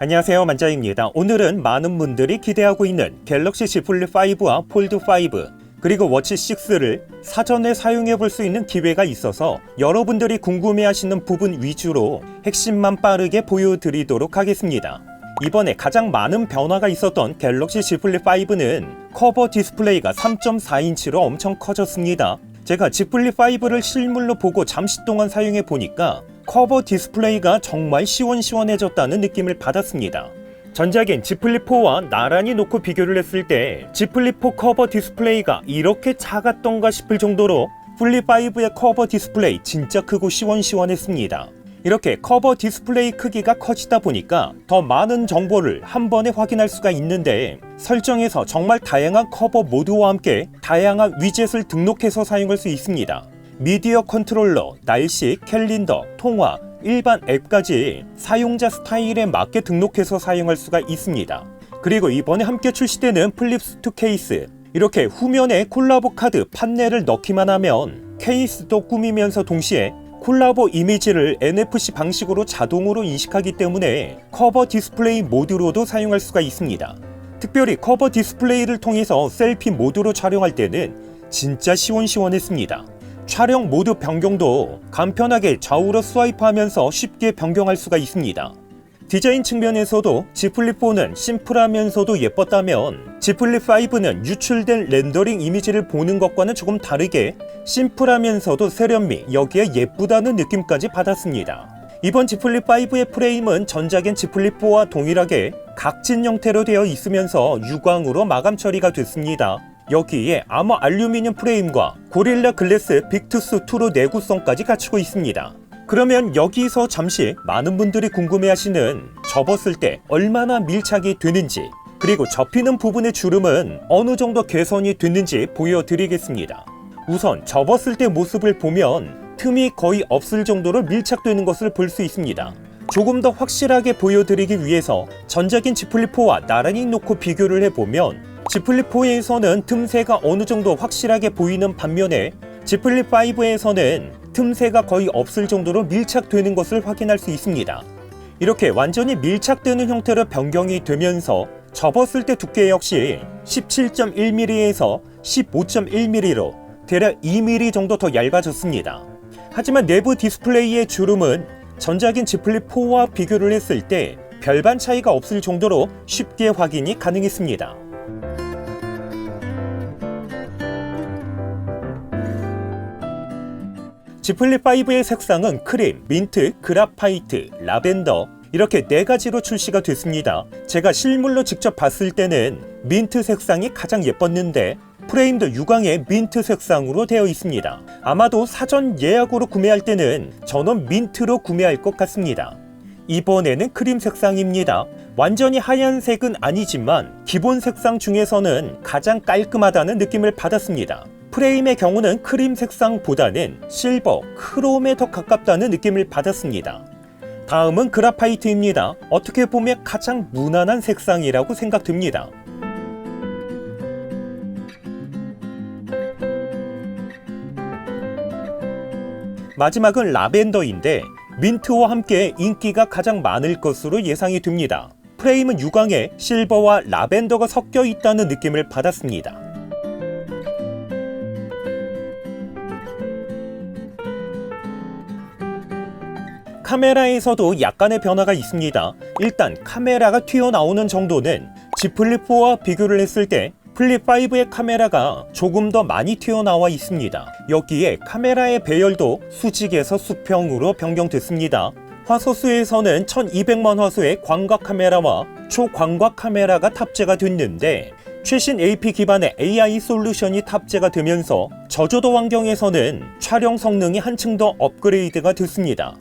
안녕하세요, 만자입니다. 오늘은 많은 분들이 기대하고 있는 갤럭시 Z 플립5와 폴드5 그리고 워치 6를 사전에 사용해 볼 수 있는 기회가 있어서 여러분들이 궁금해하시는 부분 위주로 핵심만 빠르게 보여드리도록 하겠습니다. 이번에 가장 많은 변화가 있었던 갤럭시 Z 플립5는 커버 디스플레이가 3.4인치로 엄청 커졌습니다. 제가 Z 플립5를 실물로 보고 잠시 동안 사용해 보니까 커버 디스플레이가 정말 시원시원해졌다는 느낌을 받았습니다. 전작인 Z 플립4와 나란히 놓고 비교를 했을 때 Z 플립4 커버 디스플레이가 이렇게 작았던가 싶을 정도로 플립5의 커버 디스플레이 진짜 크고 시원시원했습니다. 이렇게 커버 디스플레이 크기가 커지다 보니까 더 많은 정보를 한 번에 확인할 수가 있는데 설정에서 정말 다양한 커버 모드와 함께 다양한 위젯을 등록해서 사용할 수 있습니다. 미디어 컨트롤러, 날씨, 캘린더, 통화, 일반 앱까지 사용자 스타일에 맞게 등록해서 사용할 수가 있습니다. 그리고 이번에 함께 출시되는 플립2 케이스, 이렇게 후면에 콜라보 카드 판넬을 넣기만 하면 케이스도 꾸미면서 동시에 콜라보 이미지를 NFC 방식으로 자동으로 인식하기 때문에 커버 디스플레이 모드로도 사용할 수가 있습니다. 특별히 커버 디스플레이를 통해서 셀피 모드로 촬영할 때는 진짜 시원시원했습니다. 촬영 모드 변경도 간편하게 좌우로 스와이프하면서 쉽게 변경할 수가 있습니다. 디자인 측면에서도 Z 플립4는 심플하면서도 예뻤다면 Z 플립5는 유출된 렌더링 이미지를 보는 것과는 조금 다르게 심플하면서도 세련미, 여기에 예쁘다는 느낌까지 받았습니다. 이번 Z 플립5의 프레임은 전작인 Z 플립4와 동일하게 각진 형태로 되어 있으면서 유광으로 마감 처리가 됐습니다. 여기에 아머 알루미늄 프레임과 고릴라 글래스 빅투스2로 내구성까지 갖추고 있습니다. 그러면 여기서 잠시 많은 분들이 궁금해하시는 접었을 때 얼마나 밀착이 되는지, 그리고 접히는 부분의 주름은 어느 정도 개선이 됐는지 보여드리겠습니다. 우선 접었을 때 모습을 보면 틈이 거의 없을 정도로 밀착되는 것을 볼 수 있습니다. 조금 더 확실하게 보여드리기 위해서 전작인 Z 플립4와 나란히 놓고 비교를 해보면 Z 플립4에서는 틈새가 어느 정도 확실하게 보이는 반면에 Z 플립5에서는 틈새가 거의 없을 정도로 밀착되는 것을 확인할 수 있습니다. 이렇게 완전히 밀착되는 형태로 변경이 되면서 접었을 때 두께 역시 17.1mm에서 15.1mm로 대략 2mm 정도 더 얇아졌습니다. 하지만 내부 디스플레이의 주름은 전작인 Z 플립4와 비교를 했을 때 별반 차이가 없을 정도로 쉽게 확인이 가능했습니다. Z 플립5의 색상은 크림, 민트, 그라파이트, 라벤더 이렇게 4가지로 출시가 됐습니다. 제가 실물로 직접 봤을 때는 민트 색상이 가장 예뻤는데 프레임도 유광의 민트 색상으로 되어 있습니다. 아마도 사전 예약으로 구매할 때는 저는 민트로 구매할 것 같습니다. 이번에는 크림 색상입니다. 완전히 하얀색은 아니지만 기본 색상 중에서는 가장 깔끔하다는 느낌을 받았습니다. 프레임의 경우는 크림 색상보다는 실버, 크롬에 더 가깝다는 느낌을 받았습니다. 다음은 그라파이트입니다. 어떻게 보면 가장 무난한 색상이라고 생각됩니다. 마지막은 라벤더인데 민트와 함께 인기가 가장 많을 것으로 예상이 됩니다. 프레임은 유광에 실버와 라벤더가 섞여 있다는 느낌을 받았습니다. 카메라에서도 약간의 변화가 있습니다. 일단 카메라가 튀어나오는 정도는 Z 플립4와 비교를 했을 때 플립5의 카메라가 조금 더 많이 튀어나와 있습니다. 여기에 카메라의 배열도 수직에서 수평으로 변경됐습니다. 화소수에서는 1200만 화소의 광각 카메라와 초광각 카메라가 탑재가 됐는데 최신 AP 기반의 AI 솔루션이 탑재가 되면서 저조도 환경에서는 촬영 성능이 한층 더 업그레이드가 됐습니다.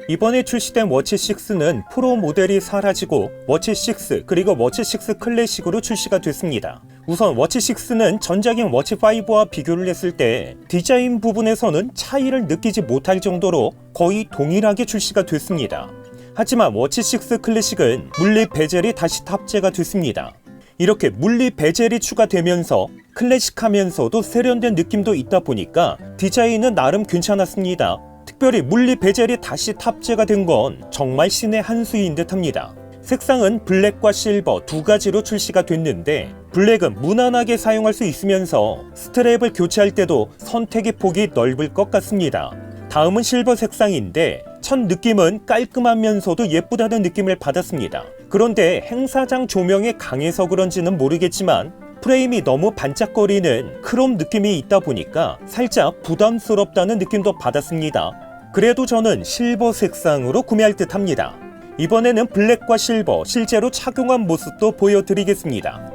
이번에 출시된 워치 6는 프로 모델이 사라지고 워치 6 그리고 워치 6 클래식으로 출시가 됐습니다. 우선 워치 6는 전작인 워치 5와 비교를 했을 때 디자인 부분에서는 차이를 느끼지 못할 정도로 거의 동일하게 출시가 됐습니다. 하지만 워치 6 클래식은 물리 베젤이 다시 탑재가 됐습니다. 이렇게 물리 베젤이 추가되면서 클래식하면서도 세련된 느낌도 있다 보니까 디자인은 나름 괜찮았습니다. 특별히 물리 베젤이 다시 탑재가 된 건 정말 신의 한 수인 듯 합니다. 색상은 블랙과 실버 두 가지로 출시가 됐는데 블랙은 무난하게 사용할 수 있으면서 스트랩을 교체할 때도 선택의 폭이 넓을 것 같습니다. 다음은 실버 색상인데 첫 느낌은 깔끔하면서도 예쁘다는 느낌을 받았습니다. 그런데 행사장 조명에 강해서 그런지는 모르겠지만 프레임이 너무 반짝거리는 크롬 느낌이 있다 보니까 살짝 부담스럽다는 느낌도 받았습니다. 그래도 저는 실버 색상으로 구매할 듯 합니다. 이번에는 블랙과 실버 실제로 착용한 모습도 보여드리겠습니다.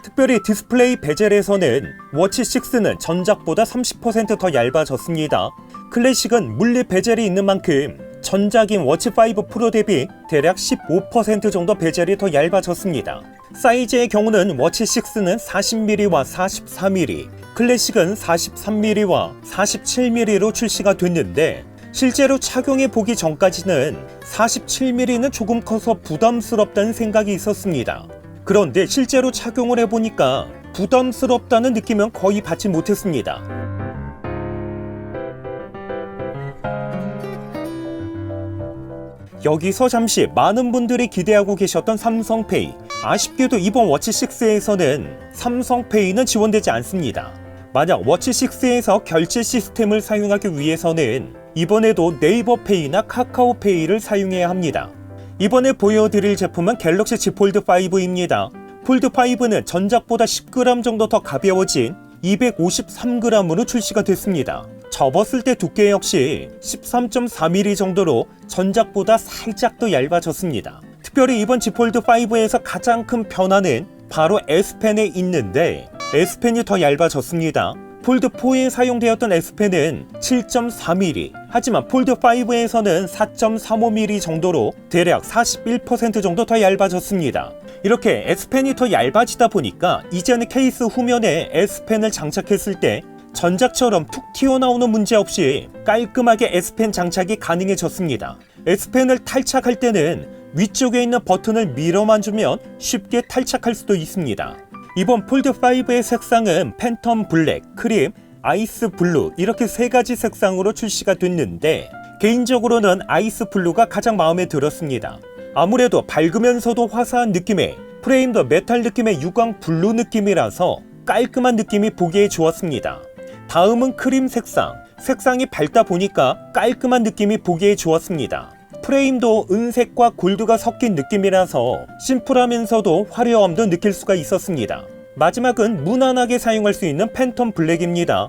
특별히 디스플레이 베젤에서는 워치 6는 전작보다 30% 더 얇아졌습니다. 클래식은 물리 베젤이 있는 만큼 전작인 워치 5 프로 대비 대략 15% 정도 베젤이 더 얇아졌습니다. 사이즈의 경우는 워치 6는 40mm와 44mm, 클래식은 43mm와 47mm로 출시가 됐는데 실제로 착용해 보기 전까지는 47mm는 조금 커서 부담스럽다는 생각이 있었습니다. 그런데 실제로 착용을 해보니까 부담스럽다는 느낌은 거의 받지 못했습니다. 여기서 잠시 많은 분들이 기대하고 계셨던 삼성페이. 아쉽게도 이번 워치 6에서는 삼성페이는 지원되지 않습니다. 만약 워치 6에서 결제 시스템을 사용하기 위해서는 이번에도 네이버페이나 카카오페이를 사용해야 합니다. 이번에 보여드릴 제품은 갤럭시 Z 폴드 5입니다. 폴드 5는 전작보다 10g 정도 더 가벼워진 253g으로 출시가 됐습니다. 접었을 때 두께 역시 13.4mm 정도로 전작보다 살짝 더 얇아졌습니다. 특별히 이번 Z 폴드 5에서 가장 큰 변화는 바로 S펜에 있는데 S펜이 더 얇아졌습니다. 폴드 4에 사용되었던 S펜은 7.4mm, 하지만 폴드 5에서는 4.35mm 정도로 대략 41% 정도 더 얇아졌습니다. 이렇게 S펜이 더 얇아지다 보니까 이제는 케이스 후면에 S펜을 장착했을 때 전작처럼 툭 튀어나오는 문제 없이 깔끔하게 S펜 장착이 가능해졌습니다. S펜을 탈착할 때는 위쪽에 있는 버튼을 밀어만 주면 쉽게 탈착할 수도 있습니다. 이번 폴드5의 색상은 팬텀 블랙, 크림, 아이스 블루 이렇게 세 가지 색상으로 출시가 됐는데 개인적으로는 아이스 블루가 가장 마음에 들었습니다. 아무래도 밝으면서도 화사한 느낌의 프레임도 메탈 느낌의 유광 블루 느낌이라서 깔끔한 느낌이 보기에 좋았습니다. 다음은 크림 색상. 색상이 밝다 보니까 깔끔한 느낌이 보기에 좋았습니다. 프레임도 은색과 골드가 섞인 느낌이라서 심플하면서도 화려함도 느낄 수가 있었습니다. 마지막은 무난하게 사용할 수 있는 팬텀 블랙입니다.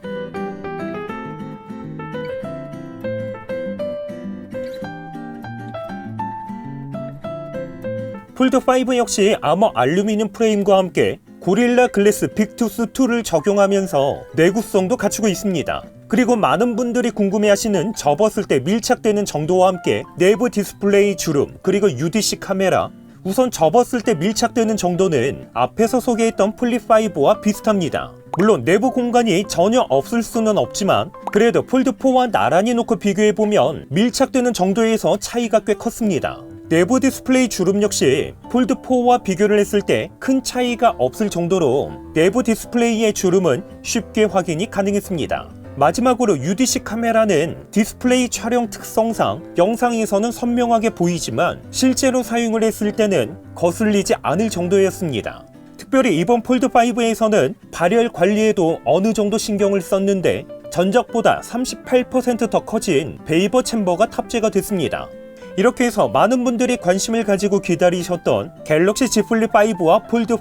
폴드5 역시 아머 알루미늄 프레임과 함께 고릴라 글래스 빅투스2를 적용하면서 내구성도 갖추고 있습니다. 그리고 많은 분들이 궁금해하시는 접었을 때 밀착되는 정도와 함께 내부 디스플레이 주름 그리고 UDC 카메라. 우선 접었을 때 밀착되는 정도는 앞에서 소개했던 폴리5와 비슷합니다. 물론 내부 공간이 전혀 없을 수는 없지만 그래도 폴드4와 나란히 놓고 비교해보면 밀착되는 정도에서 차이가 꽤 컸습니다. 내부 디스플레이 주름 역시 폴드4와 비교를 했을 때 큰 차이가 없을 정도로 내부 디스플레이의 주름은 쉽게 확인이 가능했습니다. 마지막으로 UDC 카메라는 디스플레이 촬영 특성상 영상에서는 선명하게 보이지만 실제로 사용을 했을 때는 거슬리지 않을 정도였습니다. 특별히 이번 폴드5에서는 발열 관리에도 어느 정도 신경을 썼는데 전작보다 38% 더 커진 베이버 챔버가 탑재가 됐습니다. 이렇게 해서 많은 분들이 관심을 가지고 기다리셨던 갤럭시 Z 플립 5와 폴드 5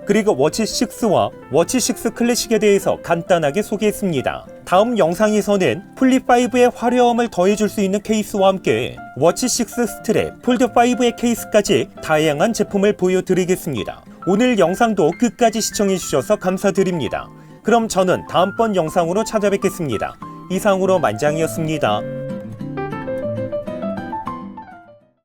그리고 워치 6와 워치 6 클래식에 대해서 간단하게 소개했습니다. 다음 영상에서는 플립 5의 화려함을 더해줄 수 있는 케이스와 함께 워치 6 스트랩, 폴드 5의 케이스까지 다양한 제품을 보여드리겠습니다. 오늘 영상도 끝까지 시청해주셔서 감사드립니다. 그럼 저는 다음번 영상으로 찾아뵙겠습니다. 이상으로 만장이었습니다.